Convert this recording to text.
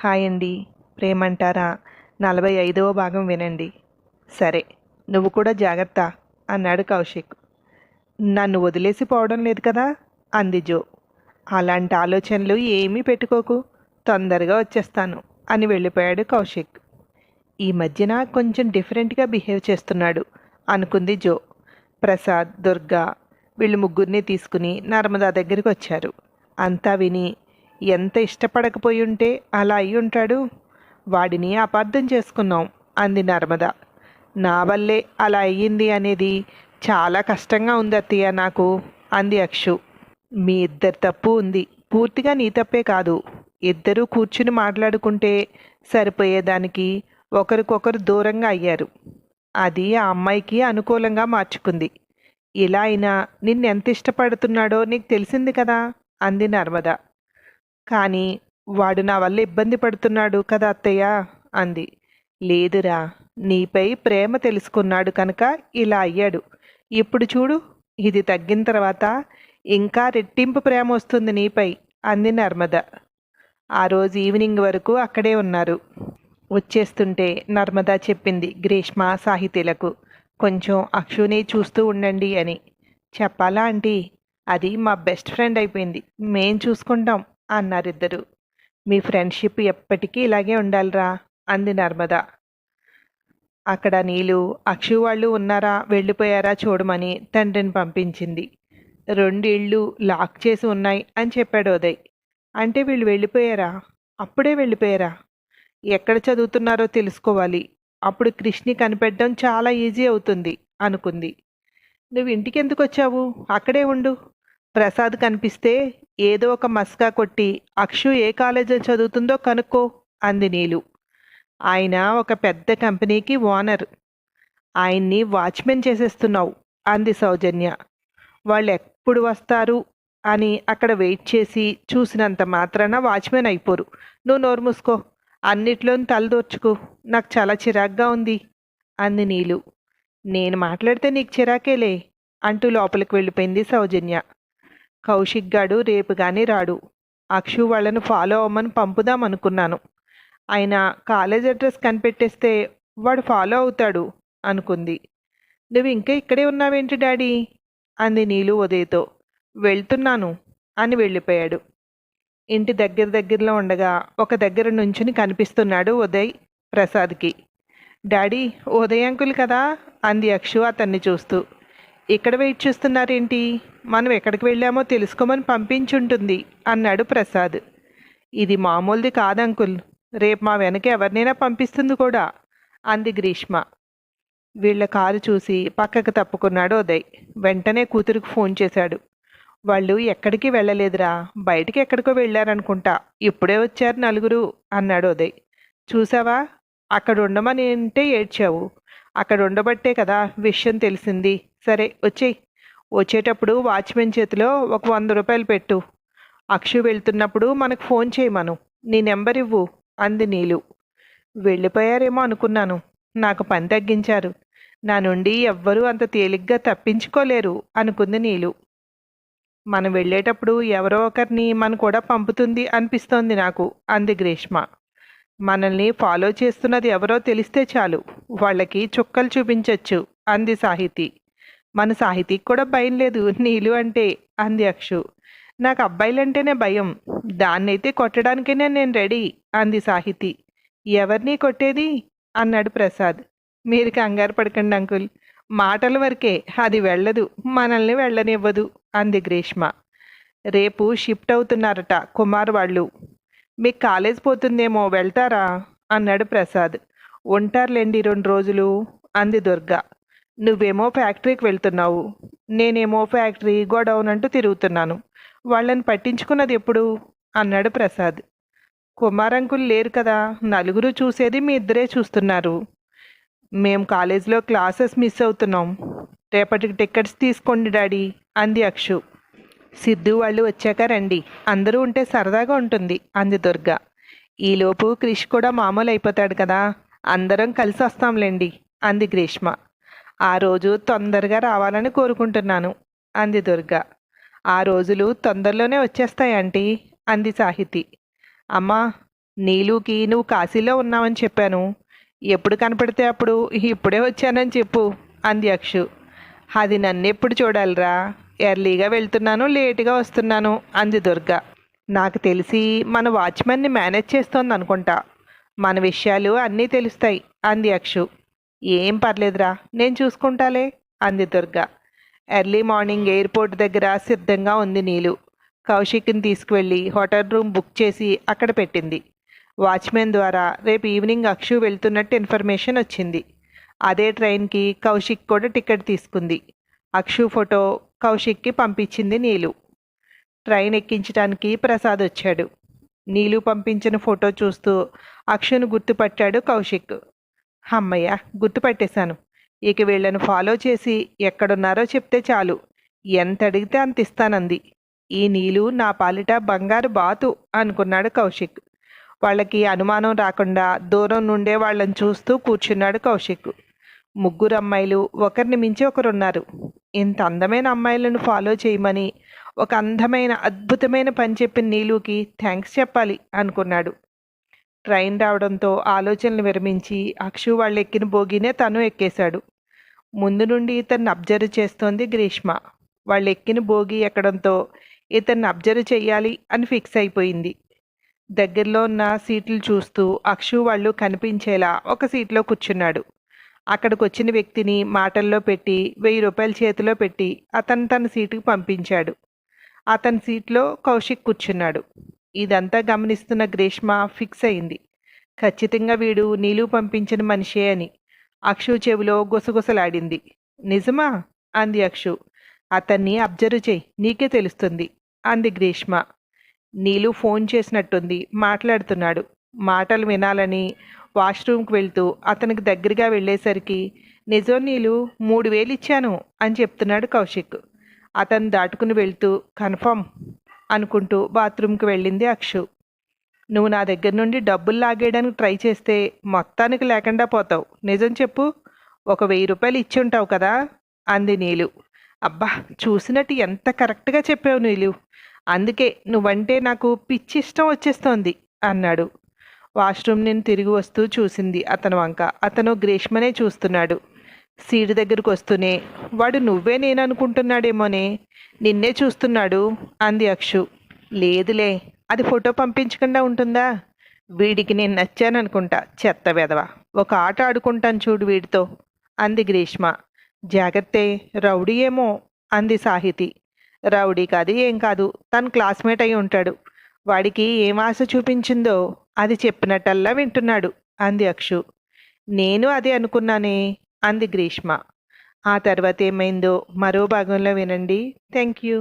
Hi అండి. ప్రేమంటారా 45వ భాగం వినండి. సరే, నువ్వు కూడా జాగ్రత్త అన్నాడు కౌశిక్. నన్ను వదిలేసి పోవడం లేదు కదా అంది జో. అలాంటి ఆలోచనలు ఏమీ పెట్టుకోకు, తొందరగా వచ్చేస్తాను అని వెళ్ళిపోయాడు కౌశిక్. ఈ మధ్యన కొంచెం డిఫరెంట్గా బిహేవ్ చేస్తున్నాడు అనుకుంది జో. ప్రసాద్, దుర్గా వీళ్ళు ముగ్గురిని తీసుకుని నర్మదా దగ్గరికి వచ్చారు. అంతా విని, ఎంత ఇష్టపడకపోయి ఉంటే అలా అయి ఉంటాడు, వాడిని అపార్థం చేసుకున్నాం అంది నర్మద. నా వల్లే అలా అయ్యింది అనేది చాలా కష్టంగా ఉంది అత్తయ్య నాకు అంది అక్షు. మీ ఇద్దరు తప్పు ఉంది, పూర్తిగా నీ తప్పే కాదు. ఇద్దరూ కూర్చుని మాట్లాడుకుంటే సరిపోయేదానికి ఒకరికొకరు దూరంగా అయ్యారు. అది ఆ అమ్మాయికి అనుకూలంగా మార్చుకుంది. ఇలా అయినా నిన్నెంత ఇష్టపడుతున్నాడో నీకు తెలిసింది కదా అంది నర్మద. కానీ వాడు నా వల్ల ఇబ్బంది పడుతున్నాడు కదా అత్తయ్య అంది. లేదురా, నీపై ప్రేమ తెలుసుకున్నాడు కనుక ఇలా అయ్యాడు. ఇప్పుడు చూడు, ఇది తగ్గిన తర్వాత ఇంకా రెట్టింపు ప్రేమ వస్తుంది నీపై అంది నర్మద. ఆ రోజు ఈవినింగ్ వరకు అక్కడే ఉన్నారు. వచ్చేస్తుంటే నర్మద చెప్పింది గ్రీష్మ, సాహితీలకు, కొంచెం అక్షుని చూస్తూ ఉండండి అని. చెప్పాలా ఆంటీ, అది మా బెస్ట్ ఫ్రెండ్ అయిపోయింది, మేం చూసుకుంటాం అన్నారిద్దరు. మీ ఫ్రెండ్షిప్ ఎప్పటికీ ఇలాగే ఉండాలిరా అంది నర్మద. అక్కడ నీలు, అక్షు వాళ్ళు ఉన్నారా వెళ్ళిపోయారా చూడమని తండ్రిని పంపించింది. 2 ఇళ్ళు లాక్ చేసి ఉన్నాయి అని చెప్పాడు ఉదయ్. అంటే వీళ్ళు వెళ్ళిపోయారా? అప్పుడే వెళ్ళిపోయారా? ఎక్కడ చదువుతున్నారో తెలుసుకోవాలి, అప్పుడు కృష్ణి కనిపెట్టడం చాలా ఈజీ అవుతుంది అనుకుంది. నువ్వు ఇంటికి ఎందుకు వచ్చావు? అక్కడే ఉండు. ప్రసాద్ కనిపిస్తే ఏదో ఒక మస్కా కొట్టి అక్షు ఏ కాలేజీలో చదువుతుందో కనుక్కో అంది నీలు. ఆయన ఒక పెద్ద కంపెనీకి ఓనర్, ఆయన్ని వాచ్మెన్ చేసేస్తున్నావు అంది సౌజన్య. వాళ్ళు ఎప్పుడు వస్తారు అని అక్కడ వెయిట్ చేసి చూసినంత మాత్రాన వాచ్మెన్ అయిపోరు. నువ్వు నోరు మూసుకో, అన్నిట్లోని తలదూర్చుకు, నాకు చాలా చిరాగ్గా ఉంది అంది నీలు. నేను మాట్లాడితే నీకు చిరాకేలే అంటూ లోపలికి వెళ్ళిపోయింది సౌజన్య. కౌశిక్ గాడు రేపు కానీ రాడు. అక్షు వాళ్ళను ఫాలో అవ్వమని పంపుదాం అనుకున్నాను. ఆయన కాలేజ్ అడ్రస్ కనిపెట్టేస్తే వాడు ఫాలో అవుతాడు అనుకుంది. నువ్వు ఇంకా ఇక్కడే ఉన్నావేంటి డాడీ అంది నీలు ఉదయ్తో. వెళ్తున్నాను అని వెళ్ళిపోయాడు. ఇంటి దగ్గరలో ఉండగా ఒక దగ్గర నుంచుని కనిపిస్తున్నాడు ఉదయ్ ప్రసాద్కి. డాడీ, ఉదయ్ అంకుల్ కదా అంది అక్షు అతన్ని చూస్తూ. ఇక్కడ వెయిట్ చేస్తున్నారేంటి? మనం ఎక్కడికి వెళ్ళామో తెలుసుకోమని పంపించుంటుంది అన్నాడు ప్రసాద్. ఇది మామూలుది కాదంకుల్, రేపు మా వెనక ఎవరినైనా పంపిస్తుంది కూడా అంది గ్రీష్మ. వీళ్ళ కారు చూసి పక్కకు తప్పుకున్నాడు ఉదయ్. వెంటనే కూతురికి ఫోన్ చేశాడు. వాళ్ళు ఎక్కడికి వెళ్ళలేదురా, బయటికి ఎక్కడికో వెళ్ళారనుకుంటా, ఇప్పుడే వచ్చారు నలుగురు అన్నాడు ఉదయ్. చూసావా, అక్కడ ఉండమని అంటే ఏడ్చావు, అక్కడ ఉండబట్టే కదా విషయం తెలిసింది. సరే వచ్చేయి, వచ్చేటప్పుడు వాచ్మెన్ చేతిలో ఒక 100 రూపాయలు పెట్టు. అక్షు వెళ్తున్నప్పుడు మనకు ఫోన్ చేయమను, నీ నెంబర్ ఇవ్వు అంది నీలు. వెళ్ళిపోయారేమో అనుకున్నాను, నాకు పని తగ్గించారు, నా నుండి ఎవ్వరూ అంత తేలిగ్గా తప్పించుకోలేరు అనుకుంది నీలు. మనం వెళ్ళేటప్పుడు ఎవరో ఒకరిని మన కూడా పంపుతుంది అనిపిస్తోంది నాకు అంది గ్రీష్మ. మనల్ని ఫాలో చేస్తున్నది ఎవరో తెలిస్తే చాలు, వాళ్ళకి చుక్కలు చూపించచ్చు అంది సాహితి. మన సాహితీకి కూడా భయం లేదు నీలు అంటే అంది అక్షు. నాకు అబ్బాయిలంటేనే భయం, దాన్నైతే కొట్టడానికైనా నేను రెడీ అంది సాహితి. ఎవరిని కొట్టేది అన్నాడు ప్రసాద్. మీరు కంగారు పడకండి అంకుల్, మాటల వరకే, అది వెళ్ళదు, మనల్ని వెళ్ళనివ్వదు అంది గ్రీష్మ. రేపు షిఫ్ట్ అవుతున్నారట కుమార్ వాళ్ళు, మీకు కాలేజ్ పోతుందేమో, వెళ్తారా అన్నాడు ప్రసాద్. ఉంటారులేండి 2 రోజులు అంది దుర్గా. నువ్వేమో ఫ్యాక్టరీకి వెళ్తున్నావు, నేనేమో ఫ్యాక్టరీ గోడౌన్ అంటూ తిరుగుతున్నాను, వాళ్ళని పట్టించుకున్నది ఎప్పుడు అన్నాడు ప్రసాద్. కుమార్ అంకుల్ లేరు కదా, నలుగురు చూసేది మీ ఇద్దరే చూస్తున్నారు. మేం కాలేజీలో క్లాసెస్ మిస్ అవుతున్నాం, రేపటికి టికెట్స్ తీసుకోండి డాడీ అంది అక్షు. సిద్ధు వాళ్ళు వచ్చాక రండి, అందరూ ఉంటే సరదాగా ఉంటుంది అంది దుర్గా. ఈలోపు క్రిష్ కూడా మామూలు అయిపోతాడు కదా, అందరం కలిసి వస్తాంలేండి అంది గ్రీష్మ. ఆ రోజు తొందరగా రావాలని కోరుకుంటున్నాను అంది దుర్గా. ఆ రోజులు తొందరలోనే వచ్చేస్తాయి ఆంటీ అంది సాహితి. అమ్మా, నీలుకి నువ్వు కాశీలో ఉన్నావని చెప్పాను. ఎప్పుడు కనపడితే అప్పుడు ఇప్పుడే వచ్చానని చెప్పు అంది అక్షు. అది నన్నెప్పుడు చూడాలిరా? ఎర్లీగా వెళ్తున్నాను, లేటుగా వస్తున్నాను అంది దుర్గ. నాకు తెలిసి మన వాచ్మెన్ని మేనేజ్ చేస్తోంది అనుకుంటా. మన విషయాలు అన్నీ తెలుస్తాయి అంది అక్షు. ఏం పర్లేదురా, నేను చూసుకుంటాలే అంది దుర్గ. ఎర్లీ మార్నింగ్ ఎయిర్పోర్ట్ దగ్గర సిద్ధంగా ఉంది నీలు. కౌశిక్ని తీసుకువెళ్ళి హోటల్ రూమ్ బుక్ చేసి అక్కడ పెట్టింది. వాచ్మెన్ ద్వారా రేపు ఈవినింగ్ అక్షు వెళ్తున్నట్టు ఇన్ఫర్మేషన్ వచ్చింది. అదే ట్రైన్కి కౌశిక్ కూడా టికెట్ తీసుకుంది. అక్షు ఫోటో కౌశిక్కి పంపించింది నీలు. ట్రైన్ ఎక్కించడానికి ప్రసాద్ వచ్చాడు. నీలు పంపించిన ఫోటో చూస్తూ అక్షును గుర్తుపట్టాడు కౌశిక్. అమ్మయ్య, గుర్తుపట్టేశాను. ఇక వీళ్ళను ఫాలో చేసి ఎక్కడున్నారో చెప్తే చాలు, ఎంత అడిగితే అంత ఇస్తానంది. ఈ నీలు నా పాలిట బంగారు బాతు అనుకున్నాడు కౌశిక్. వాళ్ళకి అనుమానం రాకుండా దూరం నుండే వాళ్ళని చూస్తూ కూర్చున్నాడు కౌశిక్. ముగ్గురు అమ్మాయిలు ఒకరిని మించి ఒకరున్నారు. ఇంత అందమైన అమ్మాయిలను ఫాలో చేయమని ఒక అందమైన అద్భుతమైన పని చెప్పిన నీలుకి థ్యాంక్స్ చెప్పాలి అనుకున్నాడు. ట్రైన్ రావడంతో ఆలోచనలు విరమించి అక్షు వాళ్ళు ఎక్కిన బోగినే తను ఎక్కేశాడు. ముందు నుండి ఇతన్ని అబ్జర్వ్ చేస్తోంది గ్రీష్మ. వాళ్ళు ఎక్కిన బోగి ఎక్కడంతో ఇతన్ని అబ్జర్వ్ చెయ్యాలి అని ఫిక్స్ అయిపోయింది. దగ్గరలో ఉన్న సీట్లు చూస్తూ అక్షు వాళ్ళు కనిపించేలా ఒక సీట్లో కూర్చున్నాడు. అక్కడికి వచ్చిన వ్యక్తిని మాటల్లో పెట్టి 1000 రూపాయలు చేతిలో పెట్టి అతను తన సీటుకు పంపించాడు. అతని సీట్లో కౌశిక్ కూర్చున్నాడు. ఇదంతా గమనిస్తున్న గ్రీష్మ ఫిక్స్ అయింది. ఖచ్చితంగా వీడు నీలు పంపించిన మనిషే అని. అక్షు చెవిలో గుసగుసలాడింది. నిజమా అంది అక్షు. అతన్ని అబ్జర్వ్ చేయి, నీకే తెలుస్తుంది అంది గ్రీష్మ. నీలు ఫోన్ చేసినట్టుంది, మాట్లాడుతున్నాడు. మాటలు వినాలని వాష్రూమ్కి వెళ్తూ అతనికి దగ్గరగా వెళ్ళేసరికి నిజం నీలు 3000 ఇచ్చాను అని చెప్తున్నాడు కౌశిక్. అతను దాటుకుని వెళ్తూ కన్ఫర్మ్ అనుకుంటూ బాత్రూమ్కి వెళ్ళింది అక్షు. నువ్వు నా దగ్గర నుండి డబ్బులు లాగేయడానికి ట్రై చేస్తే మొత్తానికి లేకుండా పోతావు. నిజం చెప్పు, ఒక 1000 రూపాయలు ఇచ్చి ఉంటావు కదా అంది నీలు. అబ్బా, చూసినట్టు ఎంత కరెక్ట్గా చెప్పావు నీలు. అందుకే నువ్వంటే నాకు పిచ్చి ఇష్టం వచ్చేస్తోంది అన్నాడు. వాష్రూమ్ నేను తిరిగి వస్తూ చూసింది అతను వంక. అతను గ్రీష్మనే చూస్తున్నాడు. సీటు దగ్గరకు వస్తూనే వాడు నువ్వే నేను అనుకుంటున్నాడేమోనే, నిన్నే చూస్తున్నాడు అంది అక్షు. లేదులే, అది ఫోటో పంపించకుండా ఉంటుందా? వీడికి నేను నచ్చాననుకుంటా, చెత్త వెధవ. ఒక ఆట ఆడుకుంటాను చూడు వీడితో అంది గ్రీష్మ. జాగ్రత్తే, రౌడీ ఏమో అంది సాహితి. రౌడీ కాదు, ఏం కాదు, తను క్లాస్మేట్ అయి ఉంటాడు. వాడికి ఏం ఆశ చూపించిందో అది చెప్పినట్టల్లా వింటున్నాడు అంది అక్షు. నేను అదే అనుకున్నానే అంది గ్రీష్మ. ఆ తర్వాత ఏమైందో మరో భాగంలో వినండి. Thank you.